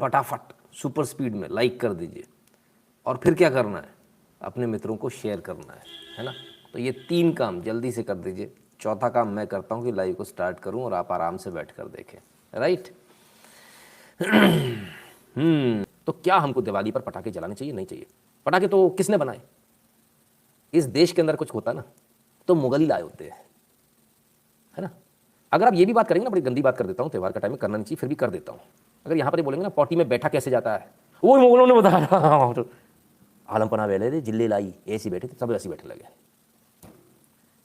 फटाफट super speed में like कर दीजिए। और फिर क्या करना है, अपने मित्रों को शेयर करना है ना। तो ये 3 काम जल्दी से कर दीजिए। चौथा काम मैं करता हूँ कि लाइव को स्टार्ट करूँ और आप आराम से बैठ कर देखें, राइट। तो क्या हमको दिवाली पर पटाखे जलाने चाहिए, नहीं चाहिए? पटाखे तो किसने बनाए? इस देश के अंदर कुछ होता ना तो मुगल ही लाए होते हैं, है ना। अगर आप ये भी बात करेंगे ना, बड़ी गंदी बात कर देता हूँ, त्यौहार का टाइम में करना नहीं चाहिए, फिर भी कर देता हूँ। अगर यहाँ पर ये बोलेंगे ना पॉटी में बैठा कैसे जाता है, वो मुगलों ने बताया। तो आलमपना वेले थे, जिले लाई ऐसी बैठे थे, सब ऐसी बैठे लगे।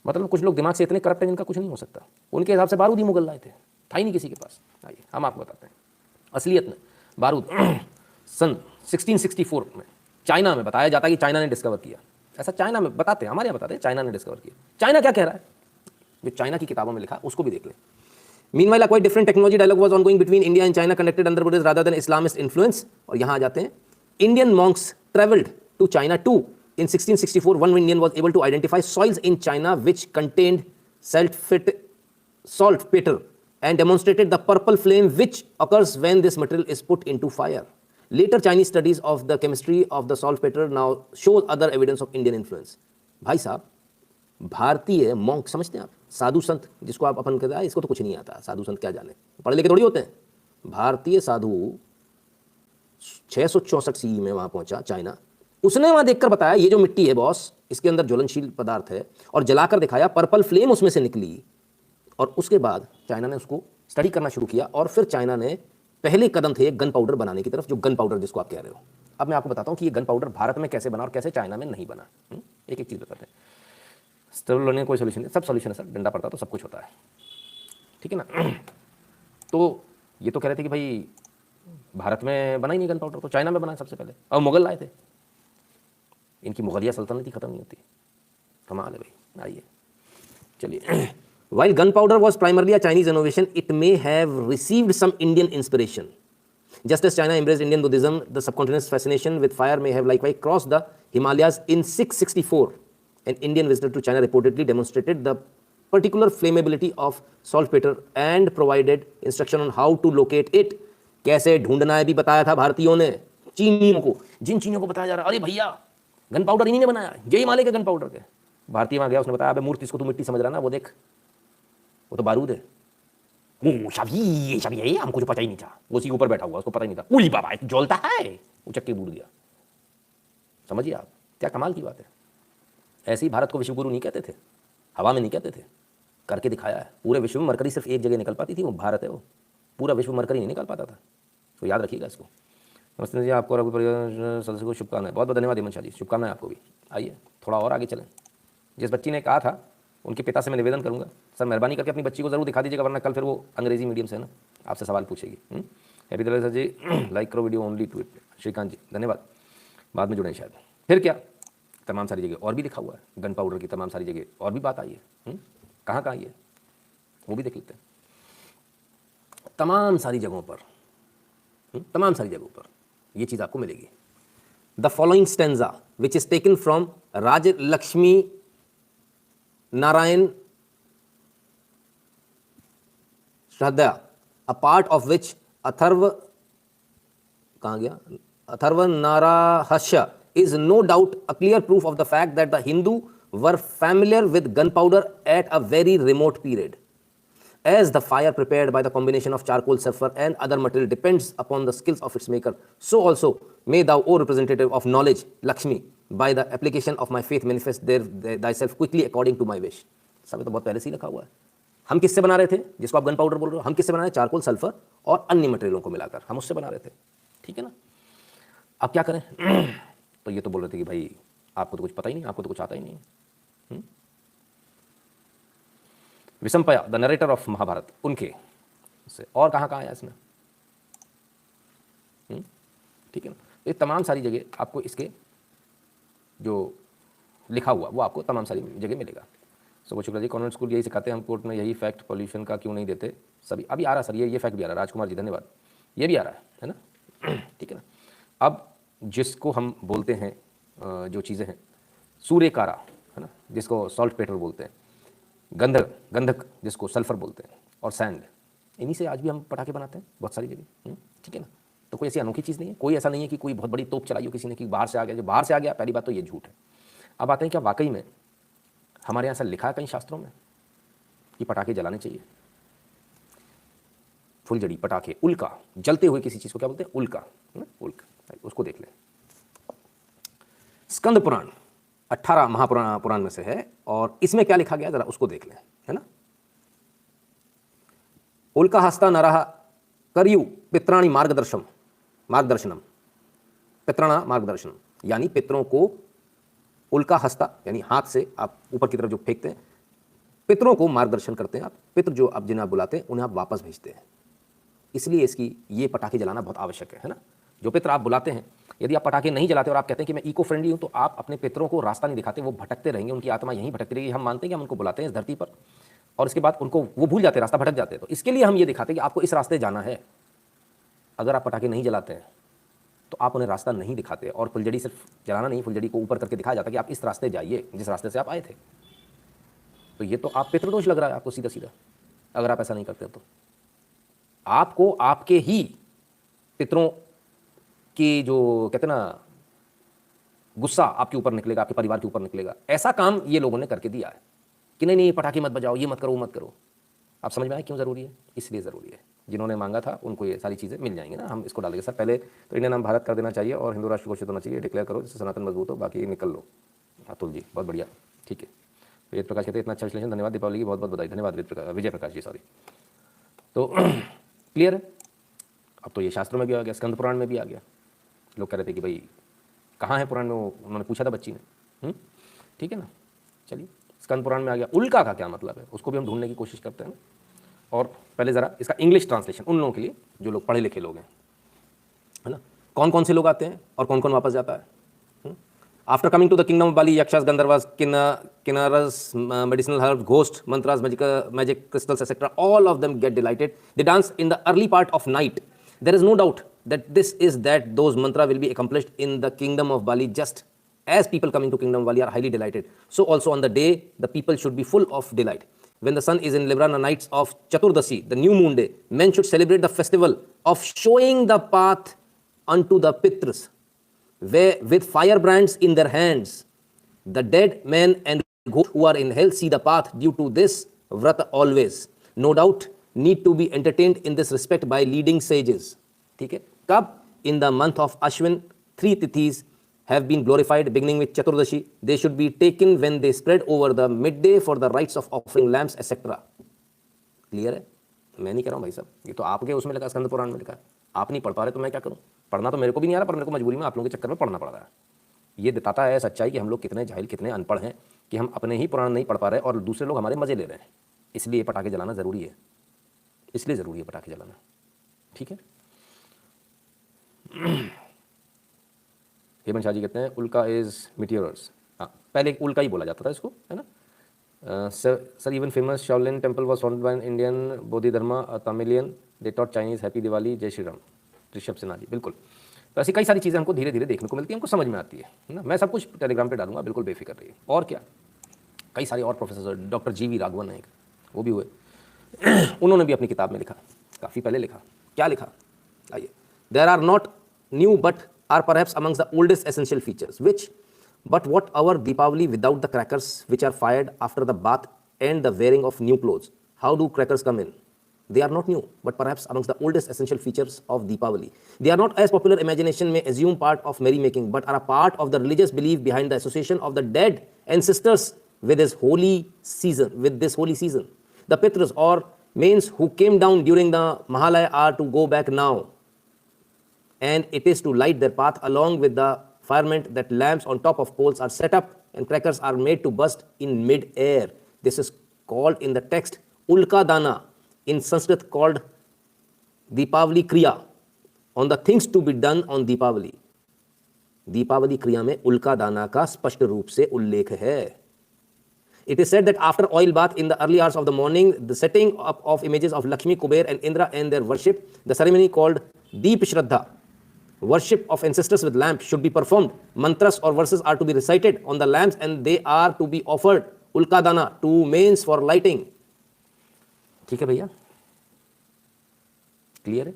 मतलब कुछ लोग दिमाग से इतने करप्ट हैं जिनका कुछ नहीं हो सकता। उनके हिसाब से बारूद ही मुगल लाए थे, था ही नहीं किसी के पास। आइए हम आपको बताते हैं असलियत में बारूद सन 1664 में चाइना में बताया जाता है कि चाइना ने डिस्कवर किया। ऐसा चाइना में बताते हैं, हमारे यहाँ बताते हैं चाइना ने डिस्कवर किया। चाइना क्या कह रहा है, जो चाइना की किताबों में लिखा उसको भी देख लें। Meanwhile, a quite different technology dialogue was ongoing between India and China, conducted under Buddhist rather than Islamist influence. और यहाँ आ जाते हैं, Indian monks traveled to China too. In 1664, one Indian was able to identify soils in China which contained saltpeter and demonstrated the purple flame which occurs when this material is put into fire. Later Chinese studies of the chemistry of the saltpeter now shows other evidence of Indian influence. भाई साहब, भारतीय monk समझते हैं आप, साधु संत जिसको आप अपन कहते हैं इसको तो कुछ नहीं आता, साधु संत क्या जाने, पढ़े लिखे थोड़ी होते हैं। भारतीय साधु 664 सीई में वहां पहुंचा चाइना, उसने वहां देखकर बताया ये जो मिट्टी है बॉस, इसके अंदर ज्वलनशील पदार्थ है, और जलाकर दिखाया, पर्पल फ्लेम उसमें से निकली। और उसके बाद चाइना ने उसको स्टडी करना शुरू किया, और फिर चाइना ने पहले कदम थे गन पाउडर बनाने की तरफ, जो गन पाउडर जिसको आप कह रहे हो। अब मैं आपको बताता हूं कि ये गन पाउडर भारत में कैसे बना और कैसे चाइना में नहीं बना। एक एक चीज बताते हैं। स्टेबल लेने कोई सोल्यूशन नहीं, सब सोल्यूशन है सर, डंडा पड़ता तो सब कुछ होता है, ठीक है ना। तो ये तो कह रहे थे कि भाई भारत में बना ही नहीं गन पाउडर, तो चाइना में बना सबसे पहले, और मुगल लाए थे। इनकी मुगलिया सल्तनत ही खत्म नहीं होती, कमाल है भाई। आइए चलिए। While gunpowder was primarily a Chinese innovation, it may have received some Indian inspiration. Just as China embraced Indian Buddhism, the subcontinent's fascination with fire may have likewise crossed the Himalayas. In 664, an Indian visitor to China reportedly demonstrated the particular flammability of saltpeter and provided instruction on how to locate it. कैसे ढूंढना है भी बताया था भारतीयों ने चीनियों को। जिन चीनियों को बताया जा रहा है अरे भैया गन पाउडर इन्हीं ने बनाया, जय हिमालय के गन पाउडर के। भारतीय वहां गया, उसने बताया अबे मूर्ति, इसको तू मिट्टी समझ रहा ना, वो देख वो तो बारूद है। वो शाभी हमको जो पता ही नहीं था, वो उसी के ऊपर बैठा हुआ, उसको पता ही नहीं था। उली बाबा जलता है, वो चक्के बूढ़ गया। समझिए आप क्या कमाल की बात है। ऐसे ही भारत को विश्वगुरु नहीं कहते थे, हवा में नहीं कहते थे, करके दिखाया है। पूरे विश्व में मरकरी सिर्फ एक जगह निकल पाती थी, वो भारत है। वो पूरा विश्व मरकरी नहीं निकल पाता था, तो याद रखिएगा इसको। नमस्ते जी, आपको रघु परिवार सदस्य को शुभकामनाएं। बहुत बहुत धन्यवाद हेमंत शाह जी, शुभकामनाएं आपको भी। आइए थोड़ा और आगे चलें। जिस बच्ची ने कहा था उनके पिता से मैं निवेदन करूंगा, सर मेहरबानी करके अपनी बच्ची को जरूर दिखा दीजिएगा, वरना कल फिर वो अंग्रेजी मीडियम से है ना आपसे सवाल पूछेगी। हैप्पी दिवाली सर जी, लाइक करो video only to it. Shrikant ji धन्यवाद, बाद में जुड़े शायद। फिर क्या, तमाम सारी जगह और भी लिखा हुआ है गन पाउडर की, तमाम सारी जगह और भी बात आई है। कहाँ कहाँ आई है वो भी देख लेते हैं। तमाम सारी जगहों पर, तमाम सारी जगहों पर ये चीज़ आपको मिलेगी। The following stanza which is taken from Raj Lakshmi Narayan Shraddha, a part of which Atharva, कहाँ गया, Atharva नाराहस्य is no doubt a clear proof of the fact that the Hindu were familiar with gunpowder at a very remote period. As the fire prepared by the combination of charcoal, sulfur and other material depends upon the skills of its maker, so also may thou, O representative of knowledge, Lakshmi, by the application of my faith manifest thyself quickly according to my wish. सब तो बहुत पहले से ही लिखा हुआ है। हम किससे बना रहे थे, जिसको आप गन पाउडर बोल रहे हो, हम किससे बना रहे, चारकोल, सल्फर और अन्य मटेरियलों को मिलाकर हम उससे बना रहे थे, ठीक है ना। अब क्या करें, तो ये तो बोल रहे थे कि भाई आपको तो कुछ पता ही नहीं, आपको तो कुछ आता ही नहीं। विषमपया द नरेटर ऑफ महाभारत, उनके से और कहाँ कहाँ आया इसमें, ठीक है ना। ये तमाम सारी जगह आपको इसके जो लिखा हुआ वो आपको तमाम सारी जगह मिलेगा। सुबह शुक्ला जी, कॉन्वेंट स्कूल यही सिखाते हैं, हम कोर्ट में यही फैक्ट पॉल्यूशन का क्यों नहीं देते सभी। अभी आ रहा सर, ये फैक्ट भी आ रहा है, राजकुमार जी धन्यवाद, ये भी आ रहा है ना, ठीक है ना। अब जिसको हम बोलते हैं जो चीज़ें हैं, सूर्यकारा है ना, जिसको सॉल्ट पेटर बोलते हैं, गंधक जिसको सल्फर बोलते हैं, और सैंड, इन्हीं से आज भी हम पटाखे बनाते हैं बहुत सारी जगह, ठीक है ना। तो कोई ऐसी अनोखी चीज़ नहीं है, कोई ऐसा नहीं है कि कोई बहुत बड़ी तोप चलाई हो किसी ने कि बाहर से आ गया। जो बाहर से आ गया, पहली बात तो ये झूठ है। अब आते हैं क्या वाकई में हमारे यहाँ ऐसा लिखा है कहीं शास्त्रों में कि पटाखे जलाने चाहिए? फुलझड़ी, पटाखे, उल्का, जलते हुए किसी चीज़ को क्या बोलते हैं? उल्का, उल्का, उसको देख लें। स्कंद पुराण 18 महापुराण में से है, और इसमें क्या लिखा गया जरा उसको देख लें, है ना। उल्का हस्ता नरः करयु पित्राणि मार्गदर्शनम, पित्राणा मार्गदर्शनम, यानी पितरों को उल्का हस्ता यानी हाथ से आप ऊपर की तरफ जो फेंकते हैं, पितरों को मार्गदर्शन करते हैं आप। पितृ जो आप जिन्हें आप बुलाते हैं उन्हें आप वापस भेजते हैं। इसलिए इसकी ये पटाखे जलाना बहुत आवश्यक है ना। जो पितर आप बुलाते हैं, यदि आप पटाखे नहीं जलाते और आप कहते हैं कि मैं इको फ्रेंडली हूं, तो आप अपने पितरों को रास्ता नहीं दिखाते, वो भटकते रहेंगे, उनकी आत्मा यहीं भटकती रहेगी। हम मानते हैं कि हम उनको बुलाते हैं इस धरती पर, और इसके बाद उनको वो भूल जाते हैं, रास्ता भटक जाते हैं। तो इसके लिए हम ये दिखाते हैं कि आपको इस रास्ते जाना है। अगर आप पटाखे नहीं जलाते हैं तो आप उन्हें रास्ता नहीं दिखाते, और फुलझड़ी सिर्फ जलाना नहीं, फुलझड़ी को ऊपर करके दिखाया जाता है कि आप इस रास्ते जाइए जिस रास्ते से आप आए थे। तो ये तो आप पितृदोष लग रहा है आपको सीधा सीधा, अगर आप ऐसा नहीं करते तो। आपको आपके ही पितरों की जो कहते हैं ना गुस्सा आपके ऊपर निकलेगा, आपके परिवार के ऊपर निकलेगा। ऐसा काम ये लोगों ने करके दिया है कि नहीं नहीं पटाखे मत बजाओ, ये मत करो, वो मत करो। आप समझ में आए क्यों ज़रूरी है? इसलिए ज़रूरी है। जिन्होंने मांगा था उनको ये सारी चीज़ें मिल जाएंगी ना। हम इसको डालेंगे सर, पहले तो इंडिया नाम भारत कर देना चाहिए और हिंदू राष्ट्र घोषित होना चाहिए, डिक्लेयर करो, जिससे सनातन मजबूत हो, बाकी निकल लो। अतुल जी बहुत बढ़िया, ठीक है। वेद प्रकाश कहते हैं इतना अच्छा विश्लेषण, धन्यवाद, दीपावली की बहुत बहुत बधाई। धन्यवाद विजय प्रकाश जी, सॉरी। तो क्लियर है। अब तो ये शास्त्रों में भी आ गया, स्कंद पुराण में भी आ गया। लोग कह रहे थे कि भाई कहाँ है पुराण में, वो उन्होंने पूछा था बच्ची ने, ठीक है ना। चलिए स्कंद पुराण में आ गया। उल्का का क्या मतलब है उसको भी हम ढूंढने की कोशिश करते हैं। और पहले ज़रा इसका इंग्लिश ट्रांसलेशन उन लोगों के लिए जो लोग पढ़े लिखे लोग हैं, है ना। कौन कौन से लोग आते हैं और कौन कौन वापस जाता है? After coming to the kingdom of Bali, Yakshas, Gandharvas, Kinnaras, medicinal herbs, ghosts, mantras, magic crystals, etc., all of them get delighted. They dance in the early part of night. There is no doubt that this is that those mantra will be accomplished in the kingdom of Bali, just as people coming to kingdom of Bali are highly delighted. So also on the day, the people should be full of delight. When the sun is in Libra, on the nights of Chaturdasi, the new moon day, men should celebrate the festival of showing the path unto the Pitras, where with firebrands in their hands, the dead men and ghosts who are in hell see the path due to this vrata always. No doubt need to be entertained in this respect by leading sages. ठीक है, कब? In the month of Ashwin, 3 tithis have been glorified, beginning with Chaturdashi. They should be taken when they spread over the midday for the rites of offering lamps, etc. Clear है? मैं नहीं कह रहा हूँ भाई साहब, ये तो आपके उसमें लिखा, स्कंद पुराण में लिखा है। आप नहीं पढ़ पा रहे तो मैं क्या करूँ? पढ़ना तो मेरे को भी नहीं आ रहा, पर मेरे को मजबूरी में आप लोगों के चक्कर में पढ़ना पड़ रहा है। ये बताता है सच्चाई कि हम लोग कितने जाहिल, कितने अनपढ़ हैं, कि हम अपने ही पुराण नहीं पढ़ पा रहे और दूसरे लोग हमारे मजे ले रहे हैं। इसलिए पटाखे जलाना ज़रूरी है, इसलिए ज़रूरी है पटाखे जलाना, ठीक है। हेमंत शाह जी कहते हैं उल्का इज मीटियोरस। हाँ, पहले उल्का ही बोला जाता था इसको, है ना। Sir even famous Shaolin temple was founded by an Indian Bodhidharma Tamilian, they taught Chinese happy Diwali, जय श्री राम। ऋषभ सिन्हा जी, बिल्कुल। तो ऐसी कई सारी चीज़ें हमको धीरे धीरे देखने को मिलती है, हमको समझ में आती है ना। मैं सब कुछ टेलीग्राम पे डालूंगा, बिल्कुल बेफिक्र रहिए। और क्या, कई सारे और professor, doctor G V Raghavan है, वो भी हुए, उन्होंने भी अपनी किताब में लिखा, काफ़ी पहले लिखा। क्या लिखा? आइए, there are not new but are perhaps amongst the oldest essential features which but what our Deepavali without the crackers which are fired after the bath and the wearing of new clothes? How do crackers come in? They are not new, but perhaps amongst the oldest essential features of Deepavali. They are not, as popular imagination may assume, part of merrymaking, but are a part of the religious belief behind the association of the dead ancestors with this holy season. The Pitras or mains who came down during the Mahalaya are to go back now, and it is to light their path along with the firmament that lamps on top of poles are set up and crackers are made to burst in mid-air. This is called in the text Ulka Dana, in Sanskrit called Deepavali Kriya, on the things to be done on Deepavali. Deepavali Kriya में उल्का दाना का स्पष्ट रूप से उल्लेख है। It is said that after oil bath in the early hours of the morning, the setting up of images of Lakshmi, Kuber and Indra and their worship, the ceremony called Deep Shraddha, worship of ancestors with lamps, should be performed. Mantras or verses are to be recited on the lamps and they are to be offered ulkadana to mains for lighting. ठीक है भैया, clear है।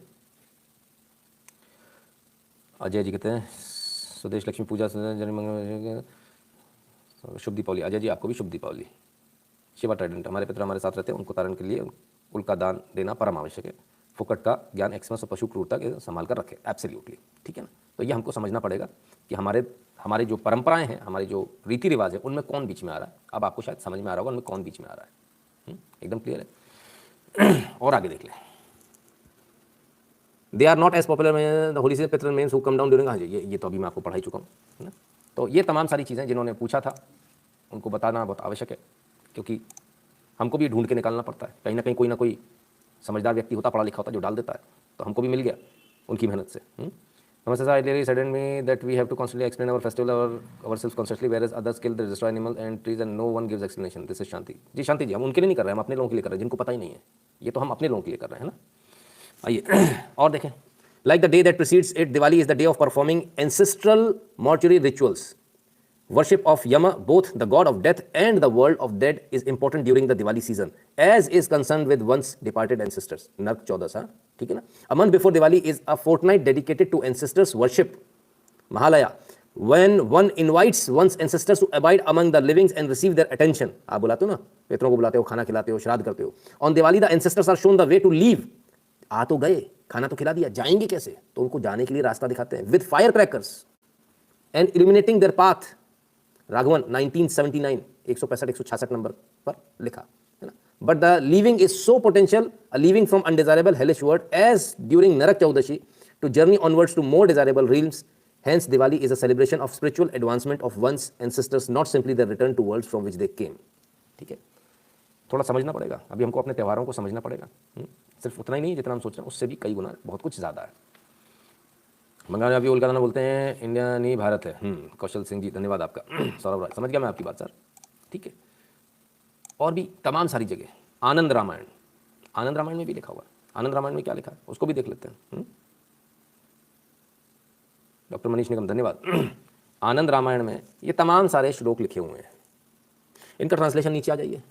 अजय जी कहते हैं स्वदेश लक्ष्मी पूजा शुभ दीपावली। अजय जी आपको भी शुभ Deepawali. Shiva Trident, हमारे पिता हमारे साथ रहते हैं, उनको तारण के लिए उनका दान देना परम आवश्यक है। फुकट का ज्ञान एक्समस और पशु क्रूरता के संभाल कर रखे। एब्सोल्युटली ठीक है ना। तो ये हमको समझना पड़ेगा कि हमारे जो परंपराएं हैं, हमारे जो रीति रिवाज है, उनमें कौन बीच में आ रहा है। अब आपको शायद समझ में आ रहा होगा उनमें कौन बीच में आ रहा है। एकदम क्लियर है। और आगे देख लें। They are not as popular में the holy pitran mens who come down during. हाँ जी, ये तो अभी मैं आपको पढ़ा ही चुका हूँ, है ना। तो ये तमाम सारी चीज़ें जिन्होंने पूछा था उनको बताना बहुत आवश्यक है, क्योंकि हमको भी ढूंढ के निकालना पड़ता है। कहीं ना कहीं कोई ना कोई समझदार व्यक्ति होता, पढ़ा लिखा होता, जो डाल देता है। तो हमको भी मिल गया उनकी मेहनत से। नमस्ते sir, I sudden me that we have to constantly explain our festival our self constantly where as others kill the destroy animal and trees and no one gives explanation. This is Shanti ji. Shanti ji, हम उनके लिए नहीं कर रहे हैं, हम अपने लोगों के लिए कर रहे हैं जिनको पता ही नहीं है। ये तो हम अपने लोगों के लिए कर रहे हैं ना। आइए और देखें। Like the day that precedes it, Diwali is the day of performing ancestral mortuary rituals. Worship of Yama, both the god of death and the world of dead, is important during the Diwali season, as is concerned with one's departed ancestors. Nark 14, हाँ, ठीक है ना। A month before Diwali is a fortnight dedicated to ancestors worship, Mahalaya, when one invites one's ancestors to abide among the living and receive their attention. आप बुलाते हो ना, पितरों को बुलाते हो, खाना खिलाते हो, श्राद्ध करते हो। On Diwali, the ancestors are shown the way to leave. आ तो गए, खाना तो खिला दिया, जाएंगे कैसे, तो उनको जाने के लिए रास्ता दिखाते हैं। With fire crackers and illuminating their path. Raghavan 1979 165-166 number पर लिखा है ना। But the leaving is so potential, a leaving from undesirable hellish world as during Narak Chaudashi to journey onwards to more desirable realms. Hence Diwali is a celebration of spiritual advancement of one's ancestors, not simply the return to worlds from which they came. ठीक है, थोड़ा समझना पड़ेगा। अभी हमको अपने त्यौहारों को समझना पड़ेगा। सिर्फ उतना ही नहीं जितना हम सोच रहे हैं, उससे भी कई गुना बहुत कुछ ज़्यादा है। बंगाली अभी उलगाना बोलते हैं इंडिया नहीं भारत है। कौशल सिंह जी धन्यवाद आपका। सौरभ राय, समझ गया मैं आपकी बात सर। ठीक है, और भी तमाम सारी जगह। आनंद रामायण, आनंद रामायण में भी लिखा हुआ है। आनंद रामायण में क्या लिखा है उसको भी देख लेते हैं। डॉक्टर मनीष निगम धन्यवाद। आनंद रामायण में ये तमाम सारे श्लोक लिखे हुए हैं। इनका ट्रांसलेशन नीचे आ जाइए।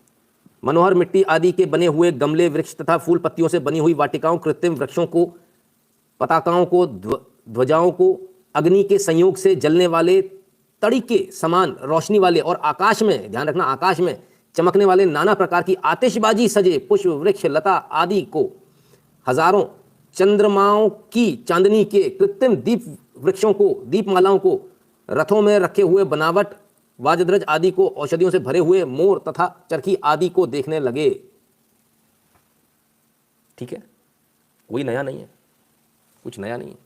मनोहर मिट्टी आदि के बने हुए गमले, वृक्ष तथा फूल पत्तियों से बनी हुई वाटिकाओं, कृत्रिम वृक्षों को, पताकाओं को, ध्वजाओं को, अग्नि के संयोग से जलने वाले तड़ी के समान रोशनी वाले और आकाश में, ध्यान रखना, आकाश में चमकने वाले नाना प्रकार की आतिशबाजी सजे पुष्प, वृक्ष, लता आदि को, हजारों चंद्रमाओं की चांदनी के कृत्रिम दीप वृक्षों को, दीपमालाओं को, रथों में रखे हुए बनावट वाजद्रज आदि को, औषधियों से भरे हुए मोर तथा चरखी आदि को देखने लगे। ठीक है, कोई नया नहीं है, कुछ नया नहीं है,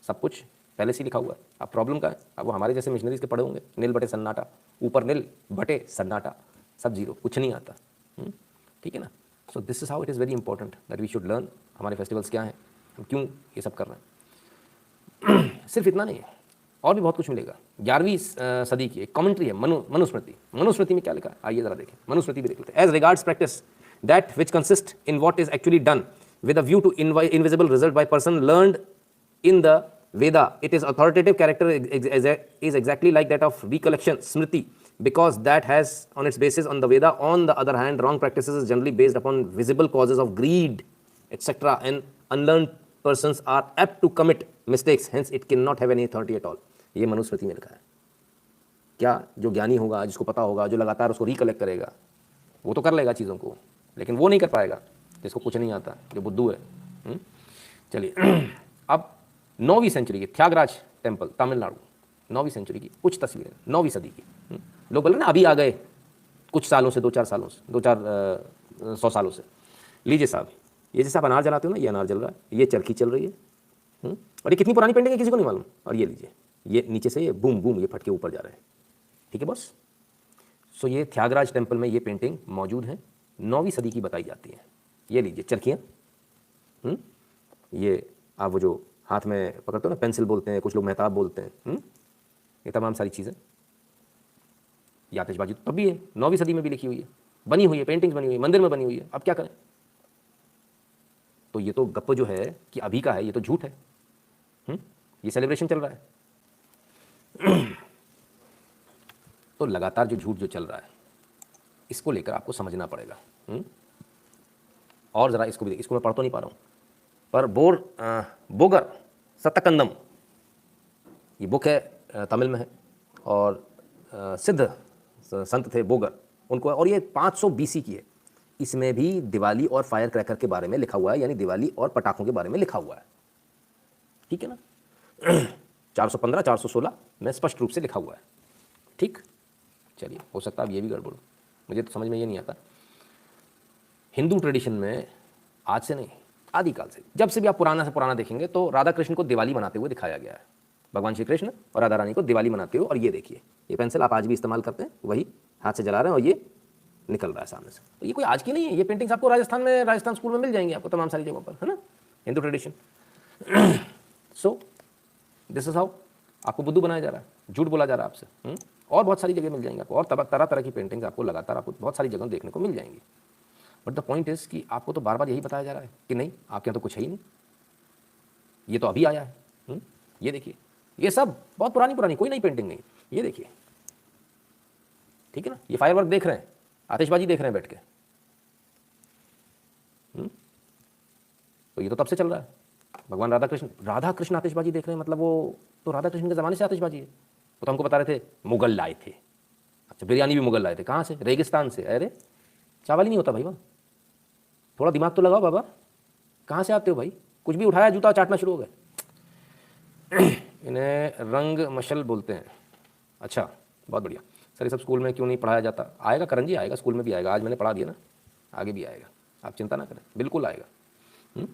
सब कुछ पहले से लिखा हुआ है। अब प्रॉब्लम का है, अब वो हमारे जैसे मिशनरीज के पढ़े होंगे, नील बटे सन्नाटा, ऊपर नील बटे सन्नाटा, सब जीरो, कुछ नहीं आता। ठीक है ना। So this is how it is very important that we should learn हमारे फेस्टिवल्स क्या हैं, हम क्यों ये सब कर रहे हैं। सिर्फ इतना नहीं है, और भी बहुत कुछ मिलेगा। 11वीं सदी की एक कमेंट्री है मनुस्मृति। मनुस्मृति में क्या लिखा है आइए जरा देखें। मनुस्मृति भी देख लेते हैं। As regards practice that which consist in what is actually done with a view to invisible result by person learned in the Veda, it is authoritative character is exactly like that of recollection, smriti, because that has on its basis on the Veda. On the other hand, wrong practices is generally based upon visible causes of greed, etc. And unlearned persons are apt to commit mistakes. Hence, it cannot have any authority at all. ये मनुस्मृति में लिखा है। क्या जो ज्ञानी होगा, जिसको पता होगा, जो लगातार उसको रिकलेक्ट करेगा, वो तो कर लेगा चीज़ों को, लेकिन वो नहीं कर पाएगा जिसको कुछ नहीं आता, जो बुद्धू है। चलिए अब 9वीं सेंचुरी की त्यागराज टेम्पल तमिलनाडु, 9वीं सेंचुरी की कुछ तस्वीरें, 9वीं सदी की। लोग बोल रहे ना अभी आ गए कुछ सालों से, 2-4 सालों से, 2-4 100 सालों से। लीजिए साहब, ये जैसे आप अनार जलाते हो ना, ये अनार जल रहा है, ये चरखी चल रही है। और ये कितनी पुरानी पेंटिंग है किसी को नहीं मालूम। और ये लीजिए, ये नीचे से ये बूम बूम ये फट के ऊपर जा रहे हैं। ठीक है बॉस। सो ये त्यागराज टेम्पल में ये पेंटिंग मौजूद है, 9वीं सदी की बताई जाती है। ये लीजिए चरखियाँ, ये आप वो जो हाथ में पकड़ते हो ना, पेंसिल बोलते हैं, कुछ लोग मेहताब बोलते हैं। ये तमाम सारी चीज़ें, ये आतिशबाजी तो तब भी है, 9वीं सदी में भी लिखी हुई है, बनी हुई है, पेंटिंग्स बनी हुई है, मंदिर में बनी हुई है। अब क्या करें। तो ये तो गप्प जो है कि अभी का है, ये तो झूठ है। ये सेलिब्रेशन चल रहा है। तो लगातार जो झूठ जो चल रहा है, इसको लेकर आपको समझना पड़ेगा। और ज़रा इसको भी, इसको मैं पढ़ तो नहीं पा रहा हूँ, पर बोगर सतकंदम ये बुक है, तमिल में है, और सिद्ध संत थे बोगर उनको, और ये 500 BC की है। इसमें भी दिवाली और फायर क्रैकर के बारे में लिखा हुआ है, यानी दिवाली और पटाखों के बारे में लिखा हुआ है, ठीक है ना। 415 416 में स्पष्ट रूप से लिखा हुआ है, ठीक। चलिए, हो सकता है अब ये भी गड़बड़, मुझे तो समझ में ये नहीं आता। हिंदू ट्रेडिशन में आज से नहीं, आदिकाल से, जब से भी आप पुराना से पुराना देखेंगे तो राधा कृष्ण को दिवाली मनाते हुए दिखाया गया है। भगवान श्री कृष्ण और राधा रानी को दिवाली मनाते हुए, और ये देखिए, ये पेंसिल आप आज भी इस्तेमाल करते हैं, वही हाथ से जला रहे हैं और ये निकल रहा है सामने से। तो ये कोई आज की नहीं है, ये पेंटिंग्स आपको राजस्थान स्कूल में मिल जाएंगी आपको तमाम सारी जगहों पर, है ना, Hindu tradition. So this is how आपको बुद्धू बनाया जा रहा है, झूठ बोला जा रहा है आपसे। और बहुत सारी जगह मिल जाएंगे आपको, और तरह तरह की पेंटिंग्स आपको लगातार आपको बहुत सारी जगह देखने को मिल जाएंगी। बट द पॉइंट इज कि आपको तो बार बार यही बताया जा रहा है कि नहीं, आपके यहाँ तो कुछ है ही नहीं, ये तो अभी आया है। ये देखिए, ये सब बहुत पुरानी कोई नई पेंटिंग नहीं, ये देखिए, ठीक है ना। ये फायरवर्क देख रहे हैं, आतिशबाजी देख रहे हैं बैठ के, तो ये तो तब से चल रहा है। भगवान राधा कृष्ण आतिशबाजी देख रहे हैं, मतलब वो तो राधा कृष्ण के ज़माने से आतिशबाजी है। वो तो हमको बता रहे थे मुगल लाए थे। अच्छा, बिरयानी भी मुगल लाए थे, कहाँ से? रेगिस्तान से। अरे चावल ही नहीं होता भाई वहाँ, थोड़ा दिमाग तो लगाओ बाबा, कहाँ से आते हो भाई? कुछ भी उठाया जूता चाटना शुरू हो गए। इन्हें रंग मशल बोलते हैं। अच्छा, बहुत बढ़िया सर, ये सब स्कूल में क्यों नहीं पढ़ाया जाता? आएगा करण जी, आएगा, स्कूल में भी आएगा, आज मैंने पढ़ा दिया ना, आगे भी आएगा, आप चिंता ना करें, बिल्कुल आएगा।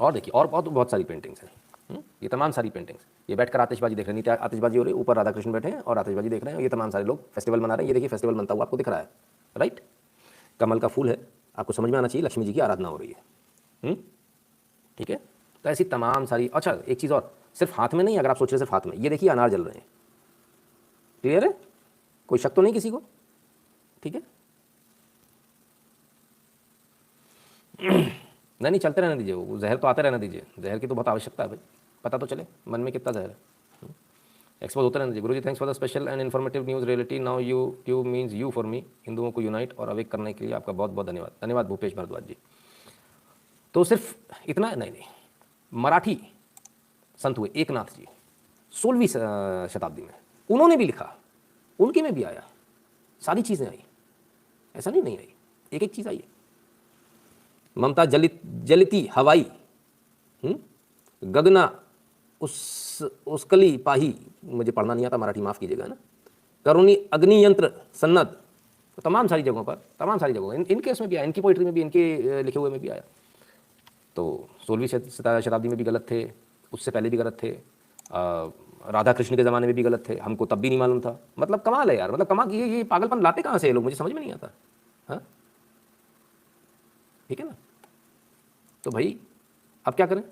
और देखिए, और बहुत सारी पेंटिंग्स हैं। ये तमाम सारी पेंटिंग्स, ये बैठकर आतिशबाजी देख रहे हैं, नीचे आतिशबाजी हो रही है, ऊपर राधा कृष्ण बैठे हैं और आतिशबाजी देख रहे हैं। ये तमाम सारे लोग फेस्टिवल मना रहे हैं। ये देखिए, फेस्टिवल मनता हुआ आपको दिख रहा है, राइट। कमल का फूल है, आपको समझ में आना चाहिए लक्ष्मी जी की आराधना हो रही है, ठीक है। तो ऐसी तमाम सारी। अच्छा, एक चीज़ और, सिर्फ हाथ में नहीं, अगर आप सोच रहे सिर्फ हाथ में, ये देखिए अनार जल रहे हैं, क्लियर है, कोई शक तो नहीं किसी को, ठीक है। नहीं, चलते रहने दीजिए, वो जहर तो आते रहने दीजिए, जहर की तो बहुत आवश्यकता है भाई, पता तो चले मन में कितना जहर है। एक्सपोज होते रहने दीजिए। गुरुजी, thanks for the special and informative news reality. Now you means you for me. हिंदुओं को यूनाइट और अवेक करने के लिए आपका बहुत बहुत धन्यवाद। धन्यवाद भूपेश भारद्वाज जी। तो सिर्फ इतना नहीं, मराठी संत हुए एकनाथ जी 16वीं शताब्दी में, उन्होंने भी लिखा, उनके में भी आया, सारी चीज़ें आई, ऐसा नहीं आई, एक एक चीज़ आई है। ममता जलिती हवाई, गगना उसकली पाही, मुझे पढ़ना नहीं आता मराठी, माफ़ कीजिएगा ना। करुणी अग्नि यंत्र सन्नद, तो तमाम सारी जगहों पर, तमाम सारी जगहों इनके उसमें भी आया, इनकी पोइट्री में भी, इनके लिखे हुए में भी आया। तो 16वीं शताब्दी में भी गलत थे, उससे पहले भी गलत थे, राधा कृष्ण के ज़माने में भी गलत थे, हमको तब भी नहीं मालूम था। मतलब कमाल है यार, मतलब कमाल, ये पागलपन लाते कहाँ से ये लोग, मुझे समझ में नहीं आता। हाँ, ठीक है ना। तो भाई अब क्या करें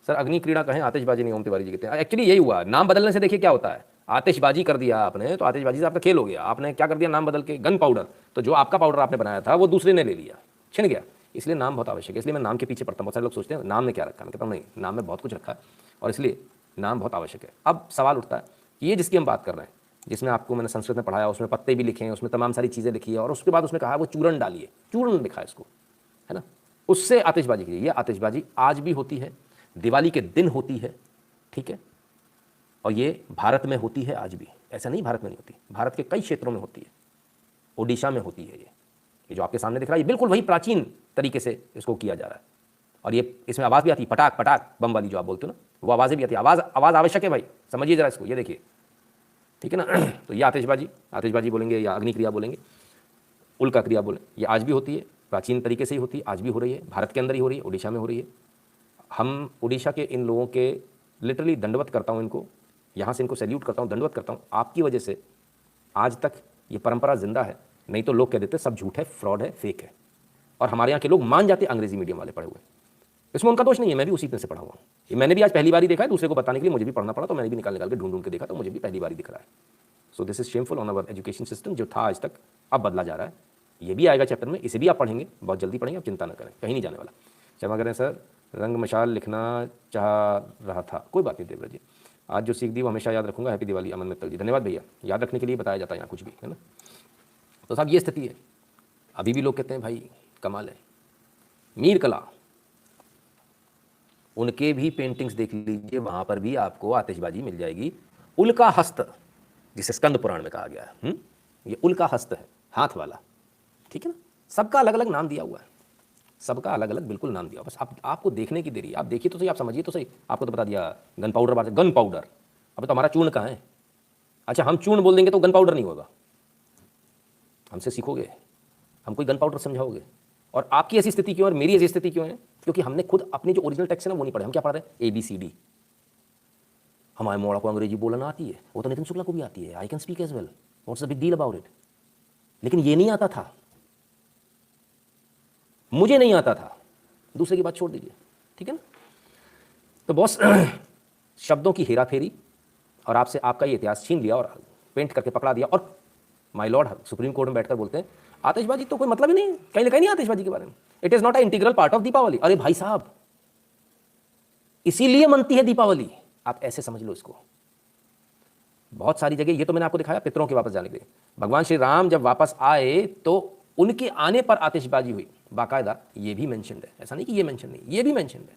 सर? अग्नि क्रीड़ा कहें, आतिशबाजी नहीं, ओम तिवारी जी कहते हैं। एक्चुअली यही हुआ, नाम बदलने से देखिए क्या होता है। आतिशबाजी कर दिया आपने, तो आतिशबाजी से आपका खेल हो गया। आपने क्या कर दिया, नाम बदल के गन पाउडर, तो जो आपका पाउडर आपने बनाया था वो दूसरे ने ले लिया, छिन गया। इसलिए नाम बहुत आवश्यक है, इसलिए मैं नाम के पीछे पड़ता हूँ। बहुत सारे लोग सोचते हैं नाम ने क्या रखा, मैं कहता हूँ नहीं, नाम में बहुत कुछ रखा है, और इसलिए नाम बहुत आवश्यक है। अब सवाल उठता है कि ये जिसकी हम बात कर रहे हैं, जिसमें आपको मैंने संस्कृत में पढ़ाया, उसमें पत्ते भी लिखे हैं, उसमें तमाम सारी चीज़ें लिखी है, और उसके बाद उसने कहा वो चूर्ण डालिए, चूर्ण लिखा है इसको, है ना, उससे आतिशबाजी कीजिए। ये आतिशबाजी आज भी होती है, दिवाली के दिन होती है, ठीक है, और ये भारत में होती है आज भी, ऐसा नहीं भारत में नहीं होती, भारत के कई क्षेत्रों में होती है, ओडिशा में होती है। ये जो आपके सामने दिख रहा है, ये बिल्कुल वही प्राचीन तरीके से इसको किया जा रहा है। और ये इसमें आवाज़ भी आती है, पटाक पटाक बम वाली जो आप बोलते हो ना, वो आवाज़ें भी आती है। आवाज़ आवश्यक है भाई, समझिए जरा इसको, ये देखिए, ठीक है ना। तो ये आतिशबाजी बोलेंगे या अग्नि क्रिया बोलेंगे, उल्का क्रिया बोलें, ये आज भी होती है, प्राचीन तरीके से ही होती है, आज भी हो रही है, भारत के अंदर ही हो रही है, उड़ीसा में हो रही है। हम उड़ीसा के इन लोगों के लिटरली दंडवत करता हूँ, इनको यहाँ से इनको सैल्यूट करता हूँ, दंडवत करता हूँ। आपकी वजह से आज तक ये परंपरा जिंदा है, नहीं तो लोग कह देते सब झूठ है, फ्रॉड है, फेक है, और हमारे यहाँ के लोग मान जाते अंग्रेजी मीडियम वाले पढ़े हुए। इसमें उनका दोष नहीं है, मैं भी उसी तरह से पढ़ा हुआ हूँ। मैंने भी आज पहली बार ही देखा है, दूसरे को बताने के लिए मुझे भी पढ़ना पड़ा, तो मैंने भी निकाल के ढूंढ के देखा, तो मुझे भी पहली बार ही दिख रहा है। सो this is shameful on our education system, जो था आज तक, अब बदला जा रहा है। ये भी आएगा चैप्टर में, इसे भी आप पढ़ेंगे, बहुत जल्दी पढ़ेंगे, आप चिंता न करें, कहीं नहीं जाने वाला। क्षमा करें सर, रंग मशाल लिखना चाह रहा था, कोई बात नहीं देवराज जी, आज जो सीख दी वो हमेशा याद रखूंगा। हैप्पी दिवाली अमन मित्तल जी, धन्यवाद भैया, याद रखने के लिए बताया जाता है यहाँ कुछ भी, है ना। तो साहब ये स्थिति है, अभी भी लोग कहते हैं भाई कमाल है। मीर कला, उनके भी पेंटिंग्स देख लीजिए, वहां पर भी आपको आतिशबाजी मिल जाएगी। उल्का हस्त जिसे स्कंद पुराण में कहा गया है, ये उल्का हस्त है, हाथ वाला, ठीक है ना। सबका अलग अलग नाम दिया हुआ है, सबका अलग अलग बिल्कुल नाम दिया, बस आपको देखने की देरी। आप देखिए तो सही, आप समझिए तो सही। आपको तो बता दिया गन पाउडर बात, गन पाउडर। अब तो हमारा चूर्ण कहाँ है? अच्छा, हम चूर्ण बोल देंगे तो गन पाउडर नहीं होगा। हमसे सीखोगे, हमको गन पाउडर समझाओगे। और आपकी ऐसी स्थिति क्यों है और मेरी ऐसी स्थिति क्यों है? क्योंकि हमने खुद अपनी जो ओरिजिनल टेक्स्ट है ना वो नहीं पढ़े। हम क्या पढ़ रहे हैं? ABCD। हमारे मोड़ा को अंग्रेजी बोलना आती है, वो तो नितिन शुक्ला को भी आती है। I can speak as well, what's the big deal about it. लेकिन ये नहीं आता था, मुझे नहीं आता था। दूसरे की बात छोड़ दीजिए, ठीक है ना। तो बॉस शब्दों की हेरा फेरी और आपसे आपका ये इतिहास छीन लिया और पेंट करके पकड़ा दिया। और माय लॉर्ड सुप्रीम कोर्ट में बैठकर बोलते हैं आतिशबाजी तो कोई मतलब ही नहीं, कहीं लिखा ही नहीं आतिशबाजी के बारे में। It is not a integral part of Deepavali. अरे भाई साहब, इसीलिए मनती है दीपावली, आप ऐसे समझ लो इसको। बहुत सारी जगह, ये तो मैंने आपको दिखाया पितरों के वापस जाने के लिए। भगवान श्री राम जब वापस आए तो उनके आने पर आतिशबाजी हुई, बाकायदा ये भी मेंशन्ड है। ऐसा नहीं कि ये मेंशन नहीं, ये भी मेंशन्ड है,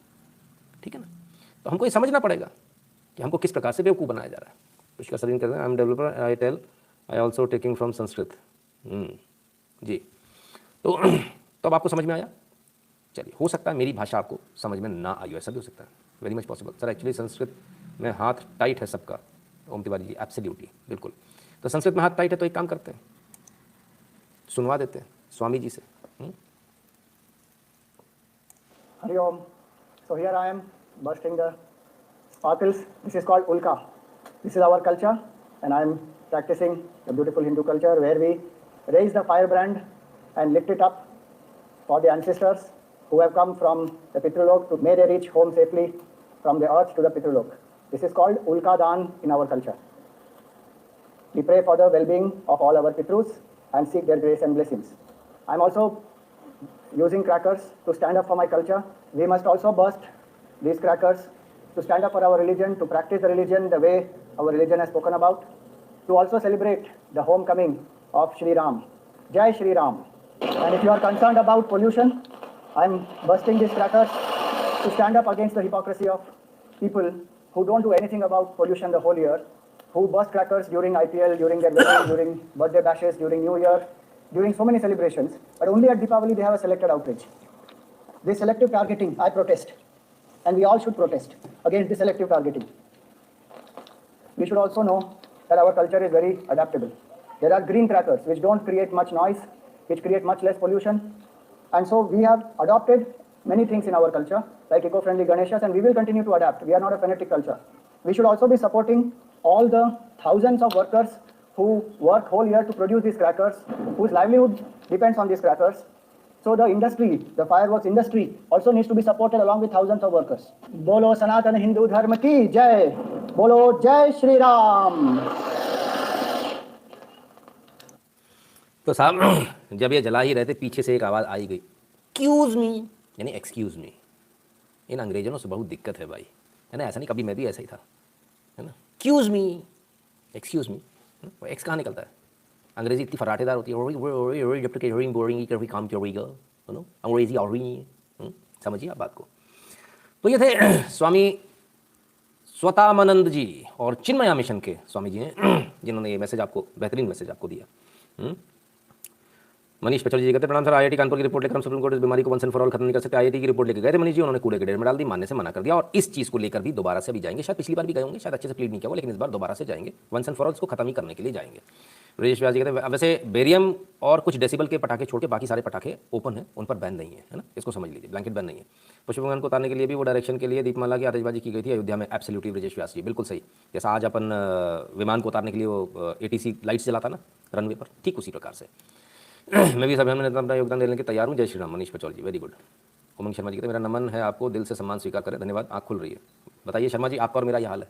ठीक है ना। तो हमको ये समझना पड़ेगा कि हमको किस प्रकार से बेवकूफ़ बनाया जा रहा है। पुष्कर सलीम कहते हैं I am developer, I tell I also taking from Sanskrit. जी, तो अब आपको समझ में आया। चलिए, हो सकता है मेरी भाषा आपको समझ में ना आई हो, ऐसा भी हो सकता है, very much possible. Sir actually Sanskrit में हाथ टाइट है सबका। ओम तिवारी जी, एब्सोल्युटली, बिल्कुल। तो संस्कृत में हाथ टाइट है तो एक काम करते हैं, सुनवा देते हैं स्वामी जी से। Hari Om. So here I am bursting the sparkles. This is called Ulka. This is our culture, and I am practicing the beautiful Hindu culture where we raise the firebrand and lift it up for the ancestors who have come from the Pitrulok to may they reach home safely from the earth to the Pitrulok. This is called Ulka Dan in our culture. We pray for the well-being of all our Pitrus and seek their grace and blessings. I am also using crackers to stand up for my culture. We must also burst these crackers to stand up for our religion, to practice the religion the way our religion has spoken about, to also celebrate the homecoming of Shri Ram. Jai Shri Ram. And if you are concerned about pollution, I am bursting these crackers to stand up against the hypocrisy of people who don't do anything about pollution the whole year, who burst crackers during IPL, during their wedding, during birthday bashes, during New Year, during so many celebrations, but only at Deepavali they have a selected outrage. This selective targeting, I protest, and we all should protest against this selective targeting. We should also know that our culture is very adaptable. There are green crackers which don't create much noise, which create much less pollution, and so we have adopted many things in our culture, like eco-friendly Ganeshas, and we will continue to adapt. We are not a fanatic culture. We should also be supporting all the thousands of workers who work whole year to produce these crackers, whose livelihood depends on these crackers. So the industry, the fireworks industry, also needs to be supported along with thousands of workers. Bolo Sanatan Hindu Dharma ki Jai. Bolo Jai Shri Ram. तो साहब जब ये जला ही रहते, पीछे से एक आवाज़ आई गई, एक्सक्यूज मी, यानी एक्सक्यूज मी। इन अंग्रेजों से बहुत दिक्कत है भाई, है ना। ऐसा नहीं, कभी मैं भी ऐसा ही था, है ना। Excuse me, excuse me, x कहाँ निकलता है? अंग्रेजी इतनी फराटेदार होती है, अंग्रेजी और समझिए आप बात को। तो ये थे स्वामी स्वतामानंद जी और चिन्मया मिशन के स्वामी जी हैं, जिन्होंने ये मैसेज आपको, बेहतरीन मैसेज आपको दिया। मनीष पचौरी जी कहते हैं प्रणाम सर, IIT कानपुर की रिपोर्ट लेकर हम सुप्रीम कोर्ट इस बीमारी को वंस एंड फॉर ऑल खत्म नहीं कर सकते। IIT की रिपोर्ट लेकर गए थे मनीष जी, उन्होंने कूड़े के ढेर में डाल दी, मानने से मना कर दिया, और इस चीज़ को लेकर भी दोबारा से भी जाएंगे। शायद पिछली बार भी गए होंगे, शायद अच्छे से प्लीड नहीं किया हुआ, लेकिन इस बार दोबारा से जाएंगे, वंस एंड फॉर ऑल इसको खत्म ही करने के लिए जाएंगे। ब्रजेश व्यास जी कहते हैं वैसे बेरियम और कुछ डेसिबल के पटाखे छोड़ के बाकी सारे पटाखे ओपन है, उन पर बैन नहीं है ना, इसको समझ लीजिए, ब्लैंकेट बैन नहीं है। पुष्प भगवान को उतारने के लिए भी वो डायरेक्शन के लिए दीपमाला की आतिशबाजी की गई थी अयोध्या में। एब्सोल्युटली ब्रजेश व्यास जी, बिल्कुल सही। जैसा आज अपन विमान को उतारने के लिए वो ATC लाइट्स जलाता ना रनवे पर, ठीक उसी प्रकार से मैं भी इस अभियान में अपना योगदान देने के तैयार हूँ। जय श्री राम। मनीष पचौल जी, वेरी गुड। उमंग शर्मा जी कहते मेरा नमन है आपको, दिल से सम्मान स्वीकार करें, धन्यवाद। आँख खुल रही है। बताइए शर्मा जी, आपका और मेरा ये हाल है।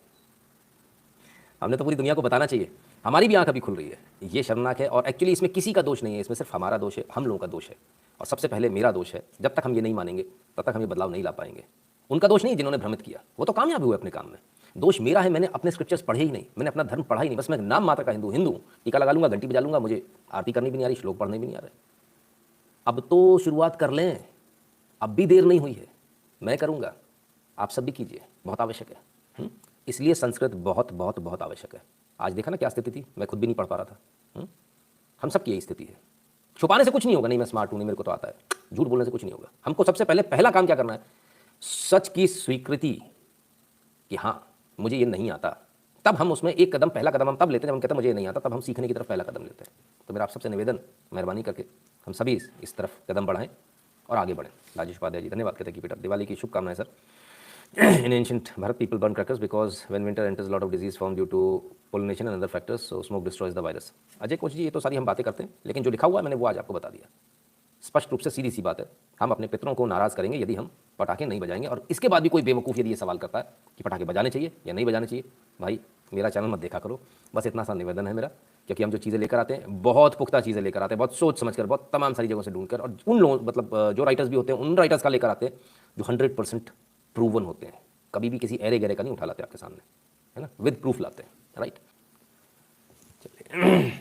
हमने तो पूरी दुनिया को बताना चाहिए, हमारी भी आँख अभी खुल रही है। ये शर्मनाक है, और एक्चुअली इसमें किसी का दोष नहीं है, इसमें सिर्फ हमारा दोष है, हम लोगों का दोष है, और सबसे पहले मेरा दोष है। जब तक हम ये नहीं मानेंगे तब तक हम ये बदलाव नहीं ला पाएंगे। उनका दोष नहीं जिन्होंने भ्रमित किया, वो तो कामयाब हुए अपने काम में। दोष मेरा है, मैंने अपने स्क्रिप्चर्स पढ़े ही नहीं, मैंने अपना धर्म पढ़ा ही नहीं, बस मैं नाम मात्र का हिंदू टीका लगा लूंगा, घंटी बजा लूंगा, मुझे आरती करनी भी नहीं आ रही, श्लोक पढ़ने भी नहीं आ रहे। अब तो शुरुआत कर लें, अब भी देर नहीं हुई है, मैं करूंगा, आप सब भी कीजिए, बहुत आवश्यक है। इसलिए संस्कृत बहुत बहुत बहुत आवश्यक है। आज देखा ना क्या स्थिति थी, मैं खुद भी नहीं पढ़ पा रहा था। हम सब की यही स्थिति है। छुपाने से कुछ नहीं होगा, नहीं मैं स्मार्ट हूँ, नहीं मेरे को तो आता है, झूठ बोलने से कुछ नहीं होगा। हमको सबसे पहला काम क्या करना है, सच की स्वीकृति कि हाँ मुझे ये नहीं आता। तब हम उसमें एक कदम, पहला कदम हम तब लेते हैं जब हम कहते हैं मुझे ये नहीं आता, तब हम सीखने की तरफ पहला कदम लेते हैं। तो मेरा आप सबसे निवेदन, मेहरबानी करके हम सभी इस तरफ कदम बढ़ाएं और आगे बढ़ें। राजेश उपाध्याय जी धन्यवाद, कहते हैं कीप इट अप। दिवाली की शुभकामनाएं sir. In ancient Bharat, people burn crackers because when winter enters, a lot of disease form due to pollination and other factors. So smoke destroys the virus. Ajay coach ji, ये तो सारी हम बातें करते हैं, लेकिन जो लिखा हुआ है मैंने वो आज आपको बता दिया। स्पष्ट रूप से सीधी सी बात है, हम अपने पितरों को नाराज़ करेंगे यदि हम पटाखे नहीं बजाएंगे। और इसके बाद भी कोई बेवकूफ़ यदि ये सवाल करता है कि पटाखे बजाने चाहिए या नहीं बजाने चाहिए, भाई मेरा चैनल मत देखा करो। बस इतना सा निवेदन है मेरा, क्योंकि हम जो चीज़ें लेकर आते हैं बहुत पुख्ता चीज़ें लेकर आते हैं, बहुत सोच समझ कर, बहुत तमाम सारी जगहों से ढूंढकर, और उन लोगों मतलब जो राइटर्स भी होते हैं उन राइटर्स का लेकर आते हैं जो 100% प्रूवन होते हैं। कभी भी किसी एरे गहरे का नहीं उठा लाते आपके सामने, है ना, विद प्रूफ लाते हैं, राइट। चलिए,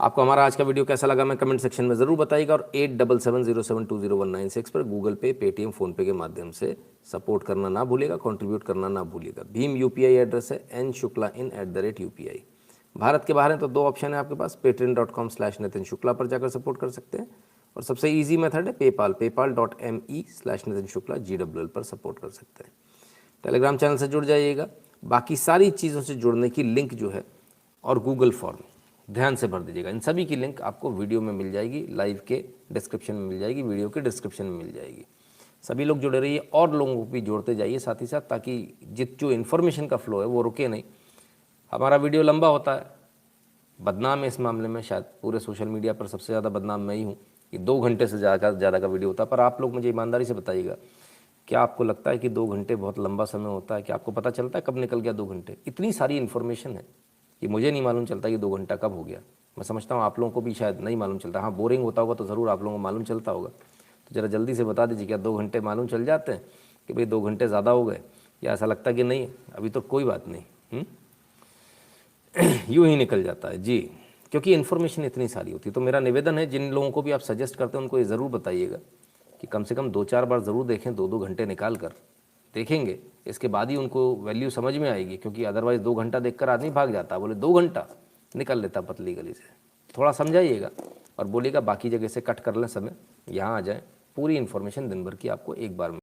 आपको हमारा आज का वीडियो कैसा लगा मैं कमेंट सेक्शन में ज़रूर बताइएगा। और 8770720196 पर गूगल पे, पेटीएम, फ़ोनपे के माध्यम से सपोर्ट करना ना भूलिएगा, कंट्रीब्यूट करना ना भूलिएगा। भीम यूपीआई एड्रेस है nshukla@UPI। भारत के बाहर हैं तो 2 ऑप्शन है आपके पास, patreon.com/नितिन शुक्ला पर जाकर सपोर्ट कर सकते हैं, और सबसे ईजी मेथड है paypal.me/नितिन शुक्ला GWL पर सपोर्ट कर सकते हैं। टेलीग्राम चैनल से जुड़ जाइएगा। बाकी सारी चीज़ों से जुड़ने की लिंक जो है और गूगल फॉर्म ध्यान से भर दीजिएगा। इन सभी की लिंक आपको वीडियो में मिल जाएगी, लाइव के डिस्क्रिप्शन में मिल जाएगी, वीडियो के डिस्क्रिप्शन में मिल जाएगी। सभी लोग जुड़े रहिए और लोगों को भी जोड़ते जाइए साथ ही साथ, ताकि जो इन्फॉर्मेशन का फ्लो है वो रुके नहीं। हमारा वीडियो लंबा होता है, बदनाम है इस मामले में, शायद पूरे सोशल मीडिया पर सबसे ज़्यादा बदनाम मैं ही हूँ कि 2 घंटे से ज़्यादा का वीडियो होता है। पर आप लोग मुझे ईमानदारी से बताइएगा, क्या आपको लगता है कि 2 घंटे बहुत लंबा समय होता है? क्या आपको पता चलता है कब निकल गया 2 घंटे? इतनी सारी इन्फॉर्मेशन है कि मुझे नहीं मालूम चलता कि 2 घंटा कब हो गया। मैं समझता हूँ आप लोगों को भी शायद नहीं मालूम चलता। हाँ, बोरिंग होता होगा तो ज़रूर आप लोगों को मालूम चलता होगा। तो ज़रा जल्दी से बता दीजिए, क्या 2 घंटे मालूम चल जाते हैं कि भाई 2 घंटे ज़्यादा हो गए, या ऐसा लगता है कि नहीं अभी तो कोई बात नहीं, यूँ ही निकल जाता है जी, क्योंकि इन्फॉर्मेशन इतनी सारी होती है। तो मेरा निवेदन है, जिन लोगों को भी आप सजेस्ट करते हैं उनको ये ज़रूर बताइएगा कि कम से कम 2-4 बार ज़रूर देखें, 2-2 घंटे निकाल कर देखेंगे, इसके बाद ही उनको वैल्यू समझ में आएगी। क्योंकि अदरवाइज़ 2 घंटा देखकर आदमी भाग जाता, बोले 2 घंटा निकल लेता पतली गली से। थोड़ा समझाइएगा और बोलिएगा बाकी जगह से कट कर लें समय, यहाँ आ जाए, पूरी इन्फॉर्मेशन दिन भर की आपको एक बार में